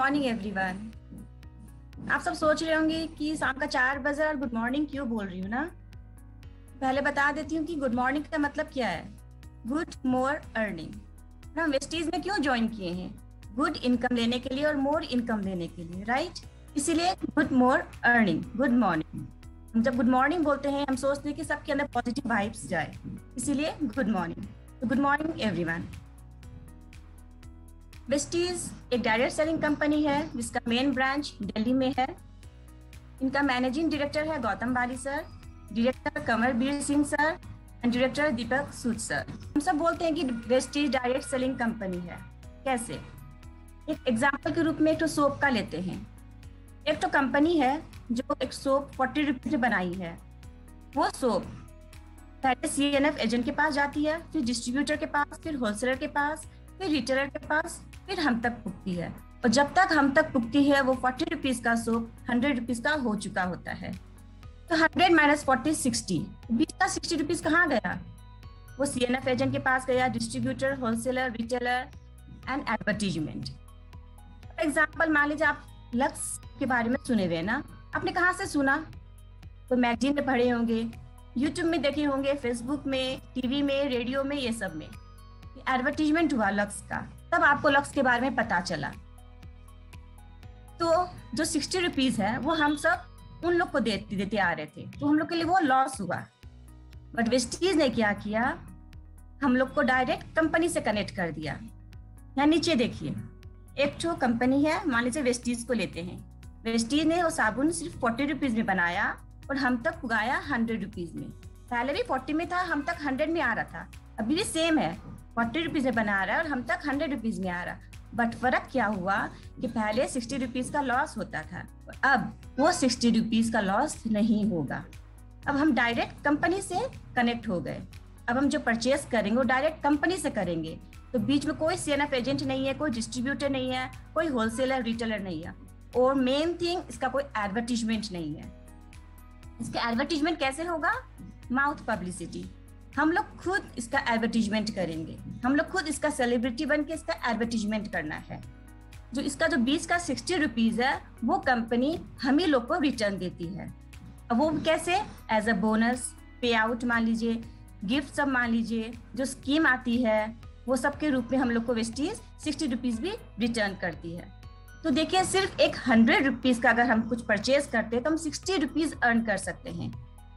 Morning everyone. आप सब सोच रहे होंगे कि शाम का 4 बजे और गुड मॉर्निंग क्यों बोल रही हूँ ना। पहले बता देती हूँ कि गुड मॉर्निंग का मतलब क्या है। Good more earning. हम वेस्टीज में क्यों ज्वाइन किए हैं? गुड इनकम लेने के लिए और मोर इनकम लेने के लिए, राइट। इसीलिए good more earning, good morning. हम जब गुड मॉर्निंग बोलते हैं हम सोचते हैं कि सबके अंदर पॉजिटिव वाइब्स जाए, इसीलिए गुड मॉर्निंग। तो गुड मॉर्निंग एवरीवन। वेस्टीज एक डायरेक्ट सेलिंग कंपनी है जिसका मेन ब्रांच दिल्ली में है। इनका मैनेजिंग डायरेक्टर है Gautam Bali sir, director Kamarbir Singh sir and director Deepak Sood sir. हम सब बोलते हैं कि वेस्टीज डायरेक्ट सेलिंग कंपनी है। कैसे? एक एग्जाम्पल के रूप में एक तो सोप का लेते हैं। एक तो कंपनी है जो एक सोप 40 रुपीज में बनाई है। वो सोप पहले CNF एजेंट के पास जाती है, फिर डिस्ट्रीब्यूटर के पास, फिर होलसेलर के पास, फिर रिटेलर के पास, फिर हम तक पुगती है। और जब तक हम तक पुगती है वो 40 रुपीज का सोप 100 रुपीज का हो चुका होता है। तो 100 माइनस 40 60, बीच का 60 रुपीज कहाँ गया? वो CNF एजेंट के पास गया, distributor, wholesaler, retailer and advertisement. Example मान लीजिए आप लक्स के बारे में सुने हुए ना, आपने कहाँ से सुना? तो मैगजीन में पढ़े होंगे, यूट्यूब में देखे होंगे, फेसबुक में, टीवी में, रेडियो में, ये सब में एडवर्टीजमेंट हुआ लक्स का, तब आपको लक्स के बारे में पता चला। तो जो 60 रुपीज है वो हम सब उन लोग को देते आ रहे थे, तो हम लोग के लिए वो लॉस हुआ। बट वेस्टीज ने क्या किया, हम लोग को डायरेक्ट कंपनी से कनेक्ट कर दिया। यहाँ नीचे देखिए, एक तो कंपनी है, मान लीजिए वेस्टीज को लेते हैं। वेस्टीज ने वो साबुन सिर्फ 40 रुपीज में बनाया और हम तक पुगाया 100 रुपीज में। पहले भी 40 में था, हम तक 100 में आ रहा था। अभी भी सेम है, 40 रुपीज में बना रहा है और हम तक 100 रुपीज में आ रहा। बट फर्क क्या हुआ कि पहले 60 रुपीज का लॉस होता था, अब वो 60 रुपीज का लॉस नहीं होगा। अब हम डायरेक्ट कंपनी से कनेक्ट हो गए। अब हम जो परचेस करेंगे वो डायरेक्ट कंपनी से करेंगे, तो बीच में कोई CNF एजेंट नहीं है, कोई डिस्ट्रीब्यूटर नहीं है, कोई होलसेलर रिटेलर नहीं है। और मेन थिंग, इसका कोई एडवर्टीजमेंट नहीं है। इसका एडवर्टीजमेंट कैसे होगा? Mouth publicity. हम लोग खुद इसका एडवर्टीजमेंट करेंगे, हम लोग खुद इसका सेलिब्रिटी बन के इसका एडवर्टीजमेंट करना है। जो इसका जो बीच का 60 रुपीज है वो कंपनी हम ही लोग को रिटर्न देती है। अब वो कैसे? एज अ बोनस, पे आउट मान लीजिए, गिफ्ट सब मान लीजिए, जो स्कीम आती है वो सब के रूप में हम लोग को वेस्टीज 60 रुपीज भी रिटर्न करती है। तो देखिए, सिर्फ एक 100 रुपीज का अगर हम कुछ परचेज करते हैं तो हम 60 रुपीज अर्न कर सकते हैं।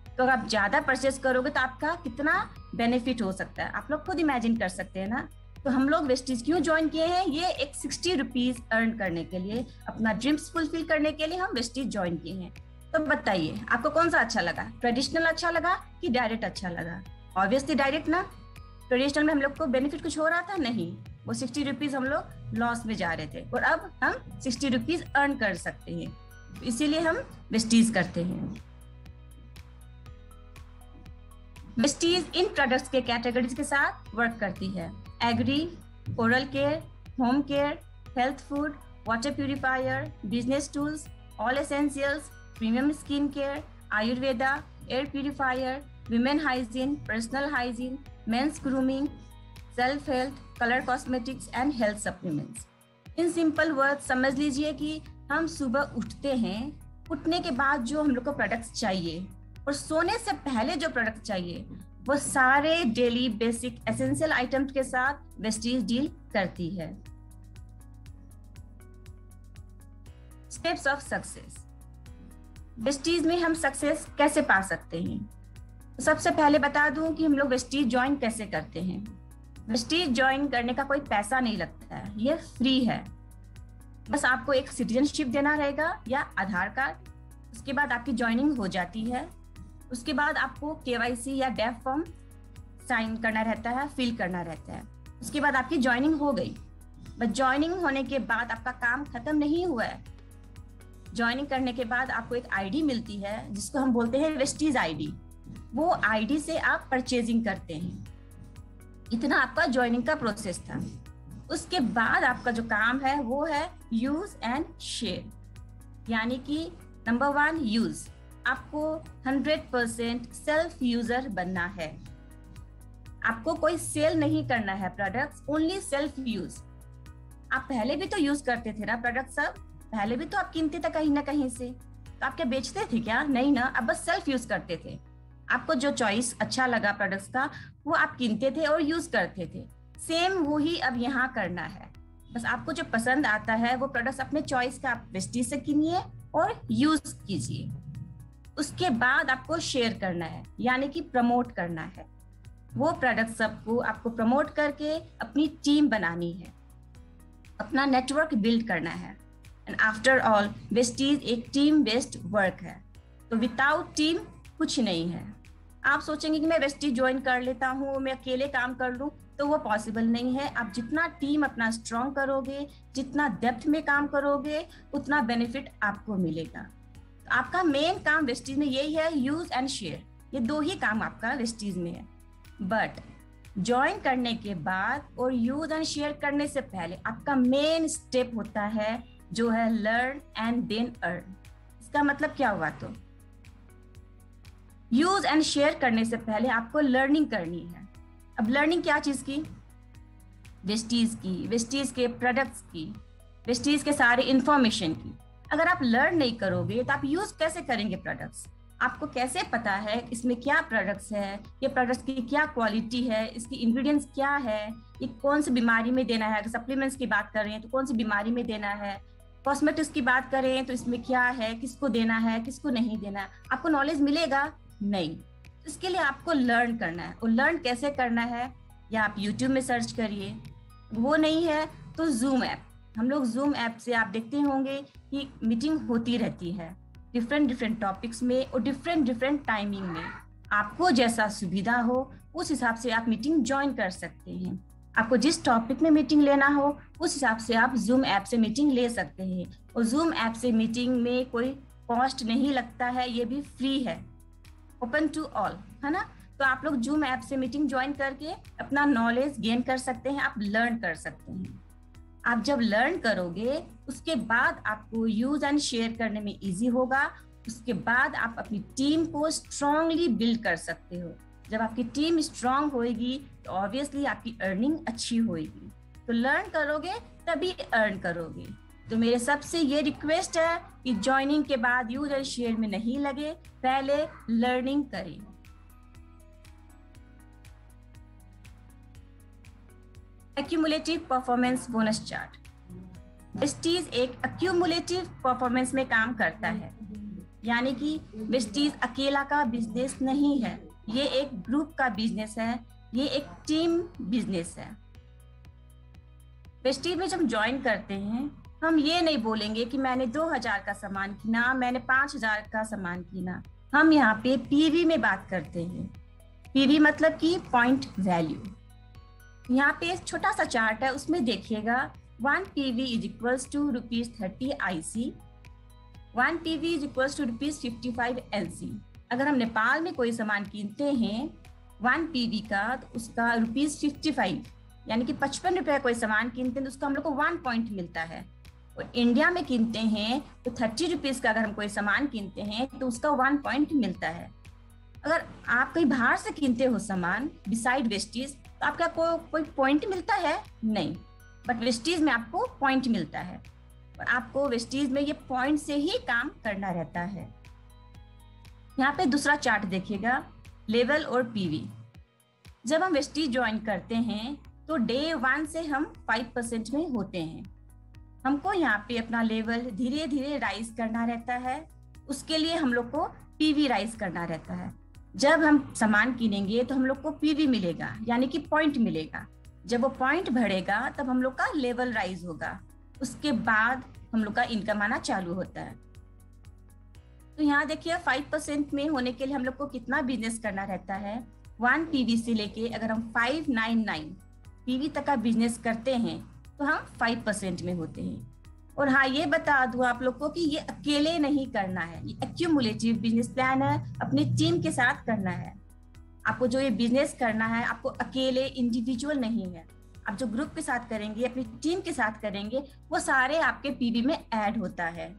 तो अगर आप ज्यादा परचेज करोगे तो आपका कितना बेनिफिट हो सकता है, आप लोग खुद इमेजिन कर सकते हैं ना। तो हम लोग वेस्टीज क्यों ज्वाइन किए हैं? ये एक 60 रुपीज अर्न करने के लिए, अपना ड्रीम्स फुलफिल करने के लिए हम वेस्टीज ज्वाइन किए हैं। तो बताइए आपको कौन सा अच्छा लगा? ट्रेडिशनल अच्छा लगा कि डायरेक्ट अच्छा लगा? ऑब्वियसली डायरेक्ट ना। ट्रेडिशनल में हम लोग को बेनिफिट कुछ हो रहा था नहीं, वो 60 रुपीज हम लोग लॉस में जा रहे थे, और अब हम 60 रुपीज अर्न कर सकते हैं। तो इसीलिए हम वेस्टीज करते हैं। वेस्टीज इन प्रोडक्ट्स के कैटेगरीज के साथ वर्क करती है। Agri, oral care, home care, health food, water purifier, business tools, all essentials, premium skin care, Ayurveda, air purifier, women hygiene, personal hygiene, men's grooming, self health, colour cosmetics and health supplements. In simple word समझ लीजिए कि हम सुबह उठते हैं, उठने के बाद जो हम लोग को प्रोडक्ट्स चाहिए और सोने से पहले जो प्रोडक्ट चाहिए, वो सारे डेली बेसिक एसेंशियल आइटम्स के साथ वेस्टीज डील करती है। Steps of success. वेस्टीज में हम सक्सेस कैसे पा सकते हैं? तो सबसे पहले बता दूं कि हम लोग वेस्टीज ज्वाइन कैसे करते हैं। वेस्टीज ज्वाइन करने का कोई पैसा नहीं लगता है, ये फ्री है। बस आपको एक सिटीजनशिप देना रहेगा या आधार कार्ड, उसके बाद आपकी ज्वाइनिंग हो जाती है। उसके बाद आपको KYC या डेफ फॉर्म साइन करना रहता है, फिल करना रहता है। उसके बाद आपकी ज्वाइनिंग हो गई। बट ज्वाइनिंग होने के बाद आपका काम खत्म नहीं हुआ है। ज्वाइनिंग करने के बाद आपको एक ID मिलती है जिसको हम बोलते हैं वेस्टीज ID। वो ID से आप परचेजिंग करते हैं। इतना आपका ज्वाइनिंग का प्रोसेस था। उसके बाद आपका जो काम है वो है यूज एंड शेयर, यानी कि नंबर 1 यूज। आपको 100% सेल्फ यूजर बनना है। आपको कोई सेल नहीं करना है प्रोडक्ट्स, ओनली सेल्फ यूज। आप पहले भी तो यूज करते थे ना प्रोडक्ट सब, पहले भी तो आप किनते थे कहीं ना कहीं से, तो आप क्या बेचते थे क्या? नहीं ना, आप बस सेल्फ यूज करते थे। आपको जो चॉइस अच्छा लगा प्रोडक्ट्स का वो आप किनते थे और यूज करते थे। सेम वही अब यहाँ करना है। बस आपको जो पसंद आता है वो प्रोडक्ट्स अपने चॉइस का आप वेस्टीज से किनिए और यूज कीजिए। उसके बाद आपको शेयर करना है, यानी कि प्रमोट करना है। वो प्रोडक्ट सबको आपको प्रमोट करके अपनी टीम बनानी है, अपना नेटवर्क बिल्ड करना है। एंड आफ्टर ऑल वेस्टीज एक टीम बेस्ड वर्क है, तो विदाउट टीम कुछ नहीं है। आप सोचेंगे कि मैं वेस्टीज ज्वाइन कर लेता हूँ, मैं अकेले काम कर लूँ, तो वो पॉसिबल नहीं है। आप जितना टीम अपना स्ट्रॉन्ग करोगे, जितना डेप्थ में काम करोगे, उतना बेनिफिट आपको मिलेगा। तो आपका मेन काम वेस्टीज में यही है, यूज एंड शेयर। ये दो ही काम आपका वेस्टीज में है। बट ज्वाइन करने के बाद और यूज एंड शेयर करने से पहले आपका मेन स्टेप होता है जो है लर्न एंड देन अर्न। इसका मतलब क्या हुआ? तो यूज एंड शेयर करने से पहले आपको लर्निंग करनी है। अब लर्निंग क्या चीज की? वेस्टीज की, वेस्टीज के प्रोडक्ट्स की, वेस्टीज के सारे इंफॉर्मेशन की। अगर आप लर्न नहीं करोगे तो आप यूज कैसे करेंगे प्रोडक्ट्स? आपको कैसे पता है इसमें क्या प्रोडक्ट्स है, ये प्रोडक्ट्स की क्या क्वालिटी है, इसकी इंग्रेडिएंट्स क्या है, ये कौन सी बीमारी में देना है? अगर सप्लीमेंट्स की बात कर रहे हैं तो कौन सी बीमारी में देना है, कॉस्मेटिक्स की बात करें तो इसमें क्या है, किसको देना है, किसको नहीं देना है। आपको नॉलेज मिलेगा नहीं। इसके लिए आपको लर्न करना है। और लर्न कैसे करना है? या आप यूट्यूब में सर्च करिए, वो नहीं है तो जूम ऐप। हम लोग जूम ऐप से आप देखते होंगे कि मीटिंग होती रहती है डिफरेंट टॉपिक्स में और डिफरेंट टाइमिंग में। आपको जैसा सुविधा हो उस हिसाब से आप मीटिंग ज्वाइन कर सकते हैं। आपको जिस टॉपिक में मीटिंग लेना हो उस हिसाब से आप जूम ऐप से मीटिंग ले सकते हैं। और जूम ऐप से मीटिंग में कोई कॉस्ट नहीं लगता है, ये भी फ्री है, ओपन टू ऑल, है ना। तो आप लोग जूम ऐप से मीटिंग ज्वाइन करके अपना नॉलेज गेन कर सकते हैं, आप लर्न कर सकते हैं। आप जब लर्न करोगे उसके बाद आपको यूज एंड शेयर करने में इजी होगा। उसके बाद आप अपनी टीम को स्ट्रांगली बिल्ड कर सकते हो। जब आपकी टीम स्ट्रांग होएगी तो ऑब्वियसली आपकी अर्निंग अच्छी होएगी। तो लर्न करोगे तभी अर्न करोगे। तो मेरे सबसे ये रिक्वेस्ट है कि ज्वाइनिंग के बाद यूज एंड शेयर में नहीं लगे, पहले लर्निंग करें। Accumulative performance bonus chart. Vestige एक एक्यूमुलेटिव परफॉर्मेंस में काम करता है, यानी कि वेस्टीज अकेला का बिजनेस नहीं है, ये एक ग्रुप का बिजनेस है, ये एक टीम बिजनेस है। वेस्टीज में जब ज्वाइन करते हैं हम ये नहीं बोलेंगे कि मैंने 2000 का सामान किना, मैंने 5000 का सामान किना। हम यहाँ पे पीवी में बात करते हैं। पीवी मतलब कि पॉइंट वैल्यू। यहाँ पे एक छोटा सा चार्ट है, उसमें देखिएगा 1 PV is equals to ₹30 IC, 1 PV is equals to ₹55 LC। अगर हम नेपाल में कोई सामान कीनते हैं 1 PV का तो उसका ₹55 यानी कि 55 रुपये कोई सामान कीनते हैं तो उसका हम लोग को 1 पॉइंट मिलता है। और इंडिया में कीनते हैं तो 30 रुपीज़ का अगर हम कोई सामान कीनते हैं तो उसका 1 पॉइंट मिलता है। अगर आप कहीं बाहर से कीनते हो सामान बिसाइड वेस्टीज तो आपका कोई पॉइंट मिलता है नहीं, बट वेस्टीज में आपको पॉइंट मिलता है। और आपको वेस्टीज में ये पॉइंट से ही काम करना रहता है। यहाँ पे दूसरा चार्ट देखिएगा, लेवल और पीवी। जब हम वेस्टीज ज्वाइन करते हैं तो डे 1 से हम 5% में होते हैं। हमको यहाँ पे अपना लेवल धीरे धीरे राइज करना रहता है, उसके लिए हम लोग को पीवी राइज करना रहता है। जब हम सामान किनेंगे तो हम लोग को पीवी मिलेगा, यानी कि पॉइंट मिलेगा। जब वो पॉइंट बढ़ेगा तब हम लोग का लेवल राइज होगा, उसके बाद हम लोग का इनकम आना चालू होता है। तो यहाँ देखिए 5% में होने के लिए हम लोग को कितना बिजनेस करना रहता है। 1 PV से लेके अगर हम 599 PV तक का बिजनेस करते हैं तो हम 5% में होते हैं। और हाँ, ये बता दूं आप लोग को कि ये अकेले नहीं करना है, ये एक्यूमुलेटिव बिजनेस प्लान है, अपनी टीम के साथ करना है। आपको जो ये बिजनेस करना है आपको अकेले इंडिविजुअल नहीं है, आप जो ग्रुप के साथ करेंगे, अपनी टीम के साथ करेंगे, वो सारे आपके पीवी में ऐड होता है।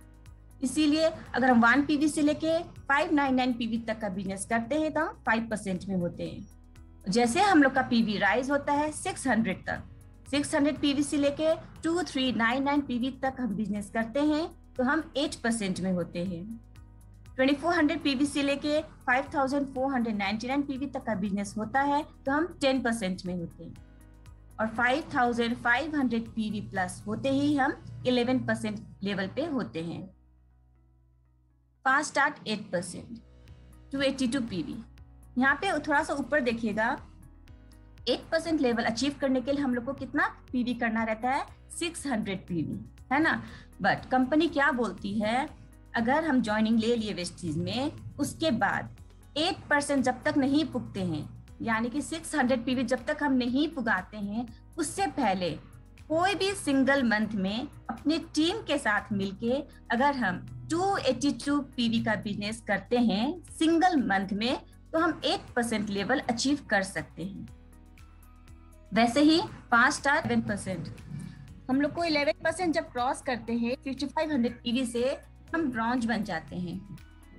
इसीलिए अगर हम 1 PV से लेके 599 PV तक का बिजनेस करते हैं तो हम 5% में होते हैं। जैसे हम लोग का पीवी राइज होता है 600 तक, 600 पीवी से लेके 2399 पीवी तक हम बिजनेस करते हैं तो हम 8% में होते हैं। 2400 पीवी से लेके 5499 पीवी तक का बिजनेस होता है तो हम 10% में होते हैं, और 5500 पीवी प्लस होते ही हम 11% लेवल पे होते हैं। Fast start 8%, 282 PV. यहाँ पे थोड़ा सा ऊपर देखिएगा, 8% लेवल अचीव करने के लिए हम लोग को कितना पीवी करना रहता है, 600 पीवी, है ना। बट कंपनी क्या बोलती है, अगर हम ज्वाइनिंग ले लिए वेस्टीज में, उसके बाद 8% जब तक नहीं पुगते हैं, यानी कि 600 पीवी जब तक हम नहीं पुगाते हैं, उससे पहले कोई भी सिंगल मंथ में अपनी टीम के साथ मिलके अगर हम 282 पीवी का बिजनेस करते हैं सिंगल मंथ में, तो हम 8% लेवल अचीव कर सकते हैं। वैसे ही फास्ट स्टार्ट 11%, हम लोग को 11% जब क्रॉस करते हैं 5500 पीवी से हम ब्रॉन्ज बन जाते हैं।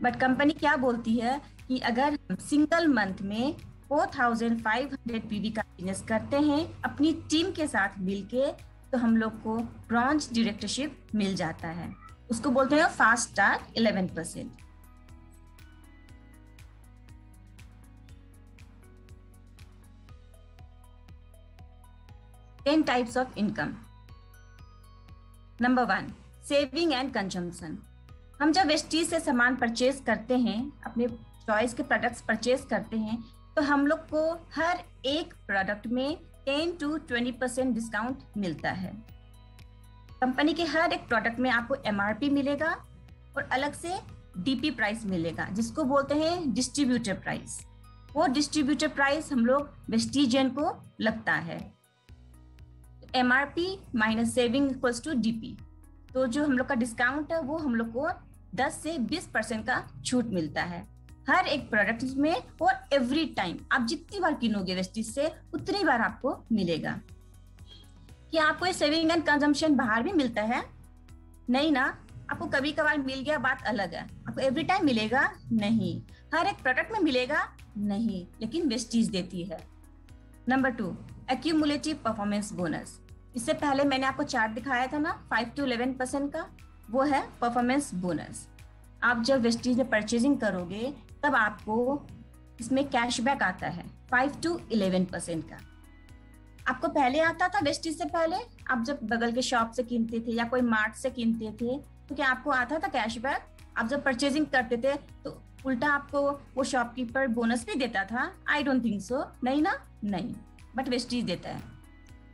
बट कंपनी क्या बोलती है कि अगर हम सिंगल मंथ में 4500 पीवी का बिजनेस करते हैं अपनी टीम के साथ मिलके, तो हम लोग को ब्रॉन्ज डायरेक्टरशिप मिल जाता है। उसको बोलते हैं fast start 11%। Ten types of income. Number 1, saving and consumption. हम जब वेस्टीज से सामान परचेज करते हैं, अपने चॉइस के प्रोडक्ट्स परचेज करते हैं, तो हम लोग को हर एक प्रोडक्ट में 10 to 20% डिस्काउंट मिलता है। कंपनी के हर एक प्रोडक्ट में आपको MRP मिलेगा और अलग से DP प्राइस मिलेगा, जिसको बोलते हैं डिस्ट्रीब्यूटर प्राइस। वो डिस्ट्रीब्यूटर प्राइस हम लोग वेस्टीजियन को लगता है। MRP minus saving equals to DP। तो जो हम लोग का डिस्काउंट है वो हम लोग को 10 से 20% का छूट मिलता है हर एक प्रोडक्ट में, और एवरी टाइम आप जितनी बार किनोगे वेस्टीज से उतनी बार आपको मिलेगा। क्या आपको ये सेविंग एंड कंजम्पशन बाहर भी मिलता है? नहीं ना, आपको कभी कभार मिल गया बात अलग है, आपको एवरी टाइम मिलेगा नहीं, हर एक प्रोडक्ट में मिलेगा नहीं, लेकिन वेस्टीज देती है। Number 2, accumulative performance bonus. इससे पहले मैंने आपको चार्ट दिखाया था ना 5 to 11% का, वो है परफॉर्मेंस बोनस। आप जब वेस्टीज में परचेजिंग करोगे तब आपको इसमें कैशबैक आता है 5 to 11% का। आपको पहले आता था वेस्टीज से पहले, आप जब बगल के शॉप से किनते थे या कोई मार्ट से किनते थे, तो क्या आपको आता था कैशबैक? आप जब परचेजिंग करते थे तो उल्टा आपको वो शॉपकीपर बोनस भी देता था? आई डोंट थिंक सो, नहीं ना, नहीं। बट वेस्टीज देता है,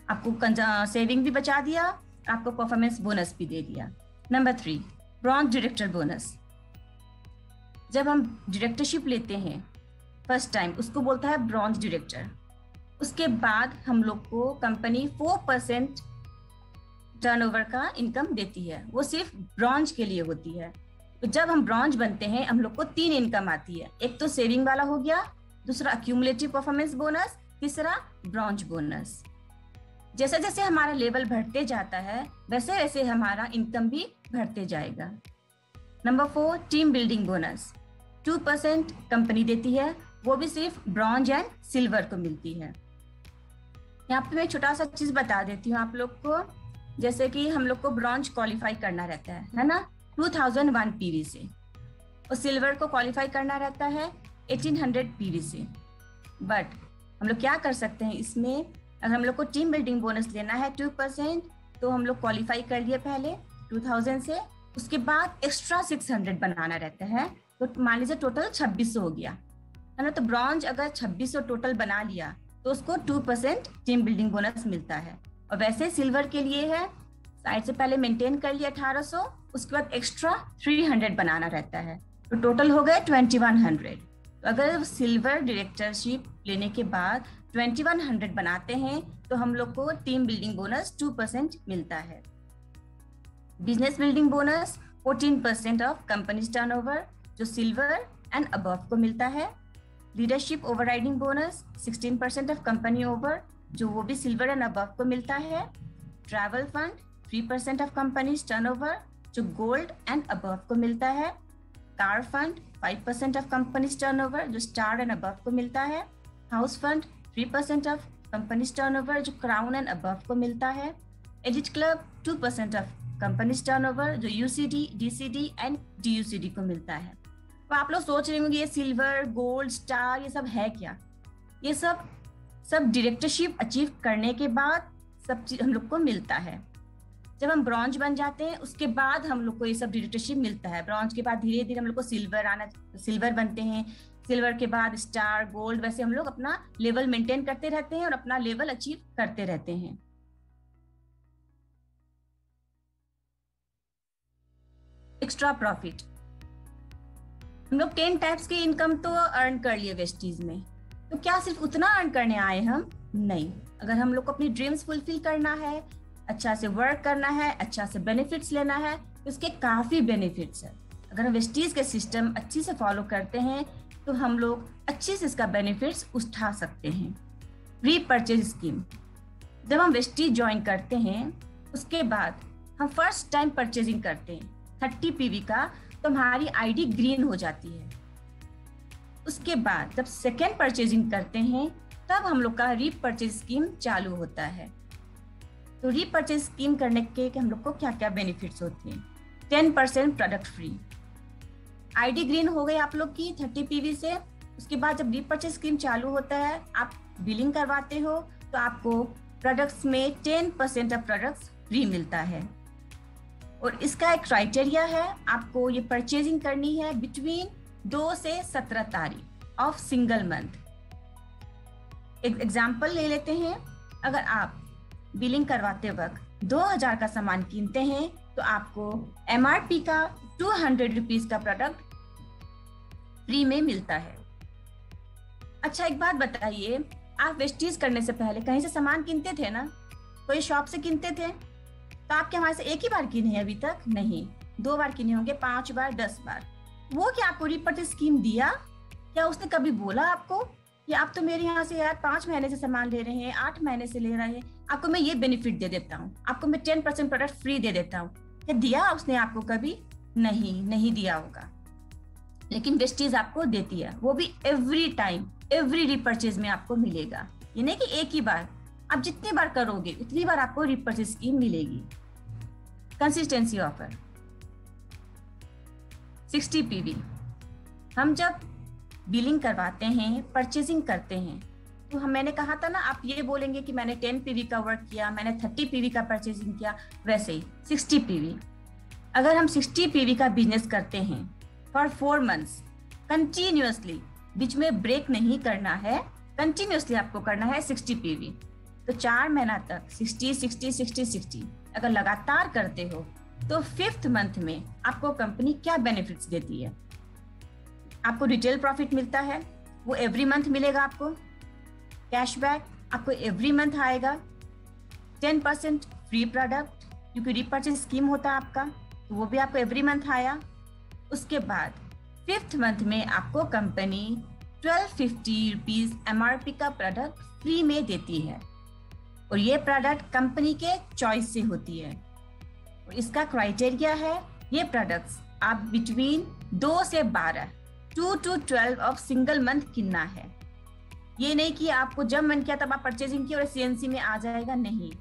आपको सेविंग भी बचा दिया, आपको परफॉर्मेंस बोनस भी दे दिया। Number 3, bronze director bonus. जब हम डायरेक्टरशिप लेते हैं फर्स्ट टाइम, उसको बोलता है ब्रॉन्ज डायरेक्टर। उसके बाद हम लोग को कंपनी 4% टर्नओवर का इनकम देती है, वो सिर्फ ब्रॉन्ज के लिए होती है। तो जब हम ब्रॉन्ज बनते हैं हम लोग को 3 इनकम आती है, एक तो सेविंग वाला हो गया, दूसरा अक्यूमुलेटिव परफॉर्मेंस बोनस, तीसरा ब्रॉन्ज बोनस। जैसे जैसे हमारा लेवल बढ़ते जाता है वैसे वैसे हमारा इनकम भी बढ़ते जाएगा। Number 4, team building bonus. 2% company देती है, वो भी सिर्फ ब्रॉन्ज एंड सिल्वर को मिलती है। यहाँ पे मैं छोटा सा चीज बता देती हूँ आप लोग को, जैसे कि हम लोग को ब्रॉन्ज क्वालिफाई करना रहता है ना 2001 पीवी से, और सिल्वर को क्वालिफाई करना रहता है 1800 पीवी से। बट हम लोग क्या कर सकते हैं इसमें, अगर हम लोग को टीम बिल्डिंग बोनस लेना है 2%, तो हम लोग क्वालिफाई कर लिए पहले 2000 से, उसके बाद एक्स्ट्रा 600 बनाना रहता है, तो मान लीजिए टोटल 2600 हो गया है ना। तो ब्रॉन्ज अगर 2600 टोटल बना लिया तो उसको 2% टीम बिल्डिंग बोनस मिलता है। और वैसे सिल्वर के लिए है, साइड से पहले मेंटेन कर लिया 1800, उसके बाद एक्स्ट्रा 300 बनाना रहता है, तो टोटल हो गए 2100। तो अगर सिल्वर डायरेक्टरशिप लेने के बाद 2100 बनाते हैं तो हम लोग को टीम बिल्डिंग बोनस 2% मिलता है। Business building bonus 14% of companies turnover, जो सिल्वर एंड अबव को मिलता है। Leadership overriding bonus 16% of company over, जो वो भी सिल्वर एंड अबव को मिलता है। Travel fund 3% of companies turnover, जो गोल्ड एंड अबव को मिलता है। Car fund 5% of companies turnover, जो स्टार एंड अबव को मिलता है। House fund 3% of companies turnover जो क्राउन एंड अबव को मिलता है। Edit club 2% of companies turnover जो यूसीडी, डीसीडी एंड डीयूसीडी को मिलता है। तो आप लोग सोच रहे होंगे ये सिल्वर, गोल्ड, स्टार ये सब है क्या? ये सब डायरेक्टरशिप अचीव करने के बाद सब चीज हम लोग को मिलता है। जब हम ब्रॉन्ज बन जाते हैं उसके बाद हम लोग को ये सब डायरेक्टरशिप मिलता है। ब्रॉन्ज के बाद धीरे धीरे हम लोग को सिल्वर बनते हैं, सिल्वर के बाद स्टार, गोल्ड, वैसे हम लोग अपना लेवल मेंटेन करते रहते हैं और अपना लेवल अचीव करते रहते हैं। एक्स्ट्रा प्रॉफिट, हम लोग 10 टाइप्स की इनकम तो अर्न कर लिए वेस्टीज में, तो क्या सिर्फ उतना अर्न करने आए हम? नहीं। अगर हम लोग को अपनी ड्रीम्स फुलफिल करना है, अच्छा से वर्क करना है, अच्छा से बेनिफिट्स लेना है, तो इसके काफी बेनिफिट्स है। अगर हम वेस्टीज के सिस्टम अच्छी से फॉलो करते हैं तो हम लोग अच्छे से इसका बेनिफिट्स उठा सकते हैं। रीपर्चेज स्कीम, जब हम वेस्टीज ज्वाइन करते हैं उसके बाद हम फर्स्ट टाइम परचेजिंग करते हैं 30 पीवी का, तो हमारी आईडी ग्रीन हो जाती है। उसके बाद जब सेकेंड परचेजिंग करते हैं तब हम लोग का रीपर्चेज स्कीम चालू होता है। तो रीपर्चेज स्कीम करने के हम लोग को क्या क्या बेनिफिट्स होते हैं? 10% प्रोडक्ट फ्री, आईडी ग्रीन हो गई आप लोग की 30 पीवी से। उसके बाद जब रीपर्चेज स्कीम चालू होता है, आप बिलिंग करवाते हो तो आपको प्रोडक्ट्स में 10% ऑफ प्रोडक्ट्स फ्री मिलता है। और इसका एक क्राइटेरिया है, आपको ये परचेजिंग करनी है बिटवीन 2 से 17 तारीख ऑफ सिंगल मंथ। एक एग्जाम्पल ले लेते हैं, अगर आप बिलिंग करवाते वक्त 2000 का सामान कीनते हैं तो आपको एमआरपी का 200 रुपीज का प्रोडक्ट फ्री में मिलता है। अच्छा एक बात बताइए, आप वेस्टीज करने से पहले कहीं से सामान किनते थे ना? कोई शॉप से किनते थे? तो आपके हमारे से एक ही बार किने हैं अभी तक? नहीं, 2 बार किने होंगे, 5 बार, 10 बार। वो क्या आपको रीपर्चेज स्कीम दिया? क्या उसने कभी बोला आपको कि आप तो मेरे यहाँ से यार 5 महीने से सामान ले रहे हैं, 8 महीने से ले रहे हैं, आपको मैं ये बेनिफिट दे देता हूँ, आपको मैं 10% प्रोडक्ट फ्री दे देता हूँ? क्या दिया उसने आपको कभी? नहीं दिया होगा। लेकिन वेस्टीज आपको देती है, वो भी एवरी टाइम, एवरी रीपर्चेज में आपको मिलेगा। ये नहीं कि एक ही बार, आप जितनी बार करोगे उतनी बार आपको रीपर्चेज स्कीम मिलेगी। कंसिस्टेंसी ऑफर 60 पीवी, हम जब बिलिंग करवाते हैं, परचेजिंग करते हैं, तो मैंने कहा था ना, आप ये बोलेंगे कि मैंने 10 पीवी का वर्क किया, मैंने 30 पीवी का परचेजिंग किया, वैसे ही 60 पीवी। अगर हम 60 पीवी का बिजनेस करते हैं फॉर 4 मंथ्स कंटिन्यूअसली, बीच में ब्रेक नहीं करना है, कंटिन्यूअसली आपको करना है 60 पीवी, तो 4 महीना तक 60 60 60 60 अगर लगातार करते हो तो 5th मंथ में आपको कंपनी क्या बेनिफिट्स देती है? आपको रिटेल प्रॉफिट मिलता है, वो एवरी मंथ मिलेगा आपको। कैशबैक आपको एवरी मंथ आएगा। 10% फ्री प्रोडक्ट, क्योंकि रीपर्चेज स्कीम होता है आपका, तो वो भी आपको एवरी मंथ आया। उसके बाद 5th मंथ में आपको कंपनी 1250 रुपीज एमआरपी का प्रोडक्ट फ्री में देती है, और ये प्रोडक्ट कंपनी के चॉइस से होती है। और इसका क्राइटेरिया है, ये प्रोडक्ट्स आप बिटवीन 2 से 12, 2 to 12 ऑफ सिंगल मंथ कितना है। ये नहीं कि आपको जब मन किया तब आप परचेजिंग की और सीएनसी में आ जाएगा, नहीं,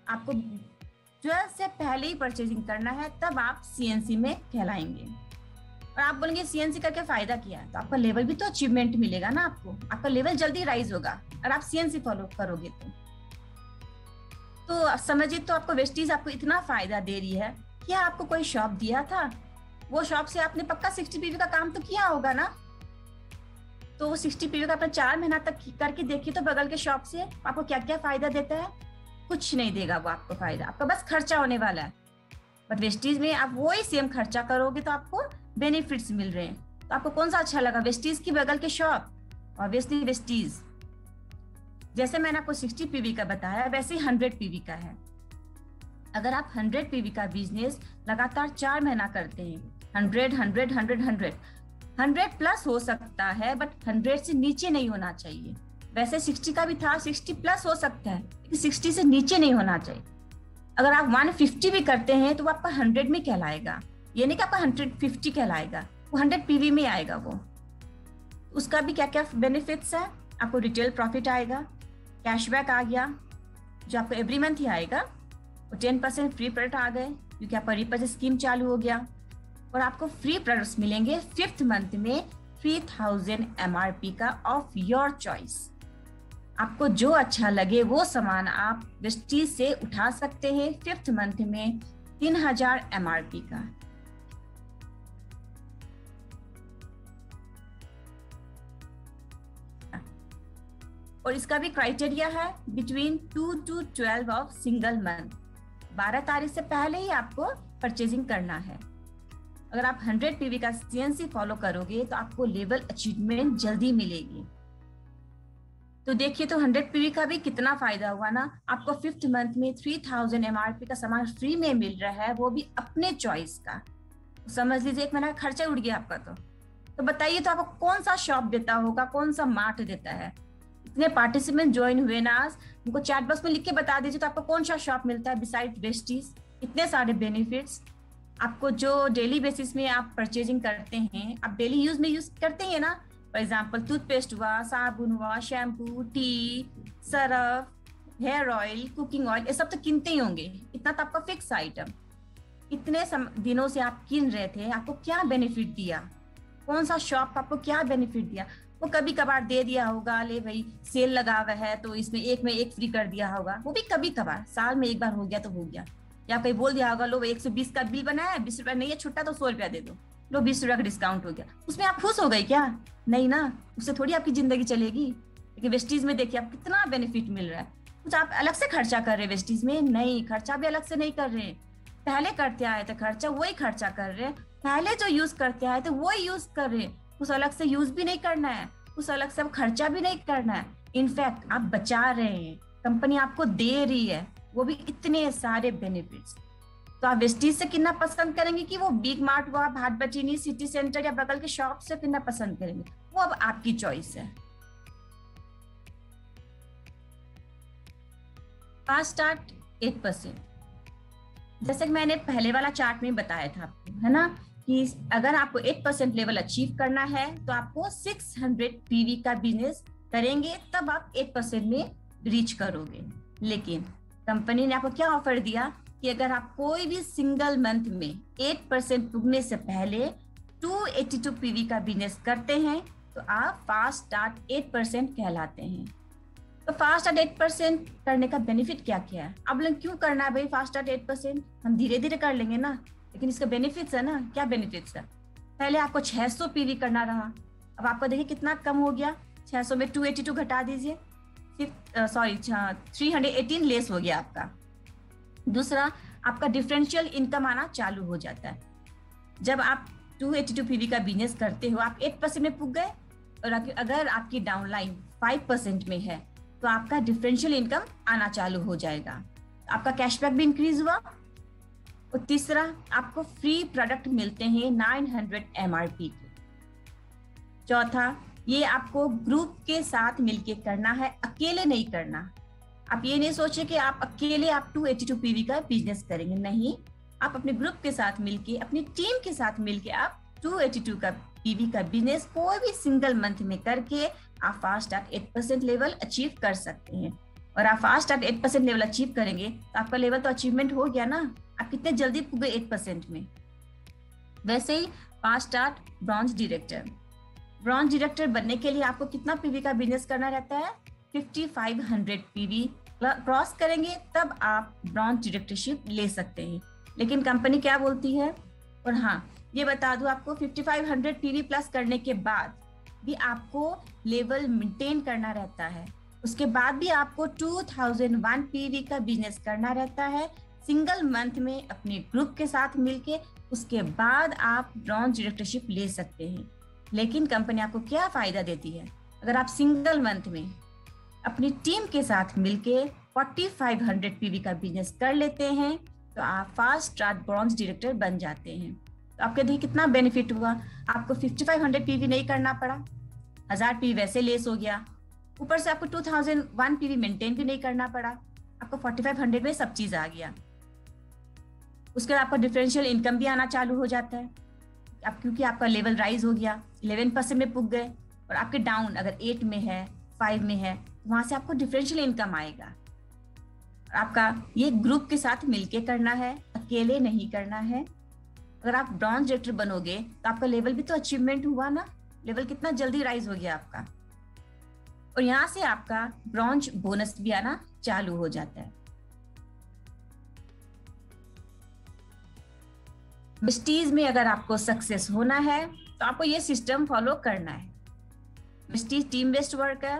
आपको 12 से पहले ही परचेजिंग करना है, तब आप सीएनसी में कहलाएंगे। और आप बोलेंगे सीएनसी करके फायदा क्या है? तो आपका लेवल भी तो अचीवमेंट मिलेगा ना, आपका लेवल जल्दी राइज होगा और आप सीएनसी फॉलो करोगे तो समझिए, तो आपको वेस्टीज आपको इतना फायदा दे रही है। क्या आपको कोई शॉप दिया था? वो शॉप से आपने पक्का 60 पीवी का काम तो किया होगा ना, तो वो 60 पीवी का आपने 4 महीना तक करके देखिए तो बगल के शॉप से आपको क्या क्या फायदा देता है। कुछ नहीं देगा वो आपको फायदा, आपका बस खर्चा होने वाला है। बट वेस्टीज में आप वही सेम खर्चा करोगे तो आपको बेनिफिट्स मिल रहे हैं। तो आपको कौन सा अच्छा लगा, वेस्टीज की बगल के शॉप? Obviously Vestige. जैसे मैंने आपको 60 पीवी का बताया, वैसे 100 पीवी का है। अगर आप 100 पीवी का बिजनेस लगातार 4 महीना करते हैं, 100 प्लस हो सकता है, बट 100 से नीचे नहीं होना चाहिए। वैसे 60 का भी था, 60 प्लस हो सकता है, लेकिन 60 से नीचे नहीं होना चाहिए। अगर आप 150 भी करते हैं तो वो आपका 100 में कहलाएगा, ये नहीं कि आपका 150 कहलाएगा, वो 100 पीवी में आएगा वो। उसका भी क्या क्या बेनिफिट्स है, आपको रिटेल प्रॉफिट आएगा, कैशबैक आ गया जो आपको एवरी मंथ ही आएगा, और 10% फ्री प्रोडक्ट आ गए क्योंकि आपका रिपर्चेज स्कीम चालू हो गया, और आपको फ्री प्रोडक्ट्स मिलेंगे 5th मंथ में 3000 MRP का ऑफ योर चॉइस। आपको जो अच्छा लगे वो सामान आप वेस्टीज से उठा सकते हैं 5th मंथ में 3000 MRP का। और इसका भी क्राइटेरिया है between 2 to 12 of single month. 12 तारीख से पहले ही आपको परचेजिंग करना है। अगर आप 100 PV का CNC फॉलो करोगे तो आपको लेवल अचीवमेंट जल्दी मिलेगी। तो देखिए, तो 100 PV का भी कितना फायदा हुआ ना। आपको 5th मंथ में 3000 MRP का सामान फ्री में मिल रहा है, वो भी अपने चॉइस का। समझ लीजिए 1 महीना का खर्चा उड़ गया आपका। तो बताइए, तो आपको कौन सा शॉप देता होगा, कौन सा मार्ट देता है? इतने पार्टिसिपेंट ज्वाइन हुए ना आज, उनको चैट बॉक्स में लिख के बता दीजिए तो आपको कौन सा शॉप मिलता है बिसाइड वेस्टीज। इतने सारे बेनिफिट्स आपको जो डेली बेसिस में आप परचेजिंग करते हैं, आप डेली यूज में यूज करते हैं ना। फॉर एग्जाम्पल टूथपेस्ट हुआ, साबुन हुआ, shampoo, tea, Surf, hair oil, cooking oil, ये सब तो किनते ही होंगे। इतना तो आपका फिक्स आइटम। इतने दिनों से आप किन रहे थे, आपको क्या बेनिफिट दिया, कौन सा शॉप आपको क्या बेनिफिट दिया? वो कभी कभार दे दिया होगा, ले भाई सेल लगा हुआ है तो इसमें एक में एक फ्री कर दिया होगा, वो भी कभी कभार, साल में एक बार हो गया तो हो गया। या कहीं बोल दिया होगा, लो 120 का बिल बनाया है, 20 रुपया नहीं है छुट्टा तो 100 रुपया दे दो, लो 20 रुपया का डिस्काउंट हो गया। उसमें आप खुश हो गए क्या? नहीं ना, उससे थोड़ी आपकी जिंदगी चलेगी। लेकिन वेस्टीज में देखिए आप कितना बेनिफिट मिल रहा है। कुछ आप अलग से खर्चा कर रहे हैं वेस्टीज में? नहीं, खर्चा भी अलग से नहीं कर रहे। पहले करते आए थे खर्चा, वही खर्चा कर रहे हैं। पहले जो यूज करते आए थे वही यूज कर रहे हैं। उस अलग से यूज भी नहीं करना है, उस अलग से खर्चा भी नहीं करना है। इनफैक्ट आप बचा रहे हैं, कंपनी आपको दे रही है, वो भी इतने सारे बेनिफिट्स। तो आप वेस्टीज से कितना पसंद करेंगे कि वो बिग मार्ट हुआ, भाट बचीनी, सिटी सेंटर या बगल के शॉप से कितना पसंद करेंगे, वो अब आपकी चॉइस है। फास्ट स्टार्ट 8%, जैसे कि मैंने पहले वाला चार्ट में बताया था आपको, है ना, कि अगर आपको 8% लेवल अचीव करना है तो आपको 600 PV का बिजनेस करेंगे तब आप 8% में रीच करोगे। लेकिन कंपनी ने आपको क्या ऑफर दिया कि अगर आप कोई भी सिंगल मंथ में 8% पुगने से पहले 282 PV का बिजनेस करते हैं तो आप फास्ट स्टार्ट 8% कहलाते हैं। तो फास्ट स्टार्ट 8% करने का बेनिफिट क्या क्या है? अब लोग क्यों करना है भाई फास्ट स्टार्ट 8%? हम धीरे धीरे कर लेंगे ना, लेकिन इसका बेनिफिट्स है ना। क्या बेनिफिट्स है? पहले आपको 600 PV करना रहा, अब आपको देखिए कितना कम हो गया। 600 में 282 घटा दीजिए, 318 लेस हो गया आपका। दूसरा, आपका डिफरेंशियल इनकम आना चालू हो जाता है। जब आप 282 PV का बिजनेस करते हो, आप 8% में पुग गए, और अगर आपकी डाउनलाइन 5% में है तो आपका डिफरेंशियल इनकम आना चालू हो जाएगा। आपका कैशबैक भी इंक्रीज हुआ। और तीसरा, आपको फ्री प्रोडक्ट मिलते हैं 900 MRP के। चौथा, ये आपको ग्रुप के साथ मिलके करना है, अकेले नहीं करना। आप ये नहीं सोचे कि आप अकेले आप 282 PV का बिजनेस करेंगे, नहीं। आप अपने ग्रुप के साथ मिलके, अपनी टीम के साथ मिलके आप 282 का PV का बिजनेस कोई भी सिंगल मंथ में करके आप फास्ट स्टार्ट 8% लेवल अचीव कर सकते हैं। और आप फास्ट स्टार्ट 8% लेवल अचीव करेंगे तो आपका लेवल तो अचीवमेंट हो गया ना। आप कितने जल्दी पुगे 8% में। वैसे ही fast start bronze director, bronze director बनने के लिए आपको कितना PV का बिजनेस करना रहता है? 5500 PV क्रॉस करेंगे तब आप ब्रॉन्ज डायरेक्टरशिप ले सकते हैं। लेकिन कंपनी क्या बोलती है, और हाँ ये बता दूं आपको, 5500 PV प्लस करने के बाद भी आपको लेवल मेंटेन करना रहता है। उसके बाद भी आपको 2001 PV का बिजनेस करना रहता है सिंगल मंथ में अपने ग्रुप के साथ मिलके। उसके बाद आप ब्रॉन्ज डायरेक्टरशिप ले सकते हैं। लेकिन कंपनी आपको क्या फायदा देती है? अगर आप सिंगल मंथ में अपनी टीम के साथ मिलके 4500 PV का बिजनेस कर लेते हैं तो आप फास्ट स्टार्ट ब्रॉन्ज डायरेक्टर बन जाते हैं। तो आपके देखिए कितना बेनिफिट हुआ। आपको 5500 PV नहीं करना पड़ा, 1000 PV वैसे लेस हो गया, ऊपर से आपको 2001 PV मेंटेन भी नहीं करना पड़ा, आपको 4500 में सब चीज आ गया। उसके बाद आपका डिफरेंशियल इनकम भी आना चालू हो जाता है। अब क्योंकि आपका लेवल राइज हो गया, 11% में पुग गए, और आपके डाउन अगर 8 में है, 5 में है, वहां से आपको डिफरेंशियल इनकम आएगा। आपका ये ग्रुप के साथ मिलके करना है, अकेले नहीं करना है। अगर आप ब्रॉन्ज डायरेक्टर बनोगे तो आपका लेवल भी तो अचीवमेंट हुआ ना, लेवल कितना जल्दी राइज हो गया आपका। और यहाँ से आपका ब्रॉन्ज बोनस भी आना चालू हो जाता है। वेस्टीज में अगर आपको सक्सेस होना है तो आपको ये सिस्टम फॉलो करना है। वेस्टीज टीम बेस्ड वर्क है,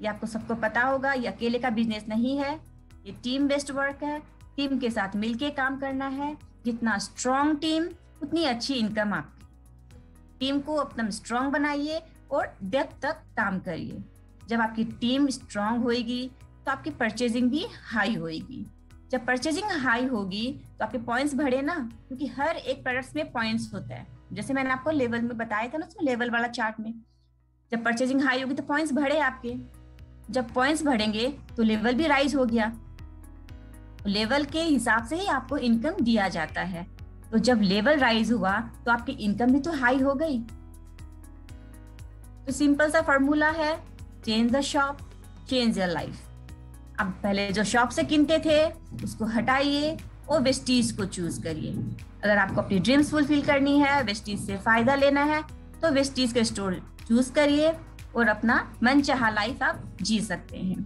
ये आपको सबको पता होगा। ये अकेले का बिजनेस नहीं है, ये टीम बेस्ड वर्क है। टीम के साथ मिलके काम करना है। जितना स्ट्रॉन्ग टीम उतनी अच्छी इनकम आपकी। टीम को एकदम स्ट्रॉन्ग बनाइए और डेप्थ तक काम करिए। जब आपकी टीम स्ट्रॉन्ग होएगी तो आपकी परचेजिंग भी हाई होएगी। जब परचेजिंग हाई होगी तो आपके पॉइंट्स बढ़े ना, क्योंकि हर एक प्रोडक्ट्स में पॉइंट्स होता है। जैसे मैंने आपको लेवल में बताया था ना, उसमें लेवल वाला चार्ट में, जब परचेजिंग हाई होगी तो पॉइंट्स बढ़े आपके। जब पॉइंट्स बढ़ेंगे तो लेवल भी राइज हो गया। लेवल के हिसाब से ही आपको इनकम दिया जाता है। तो जब लेवल राइज हुआ तो आपकी इनकम भी तो हाई हो गई। तो सिंपल सा फॉर्मूला है, change the shop change your life. अब पहले जो शॉप से किनते थे उसको हटाइए और वेस्टीज को चूज करिए। अगर आपको अपनी ड्रीम्स फुलफिल करनी है, वेस्टीज से फायदा लेना है, तो वेस्टीज के स्टोर चूज करिए और अपना मनचाहा लाइफ आप जी सकते हैं।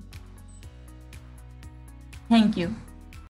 Thank you.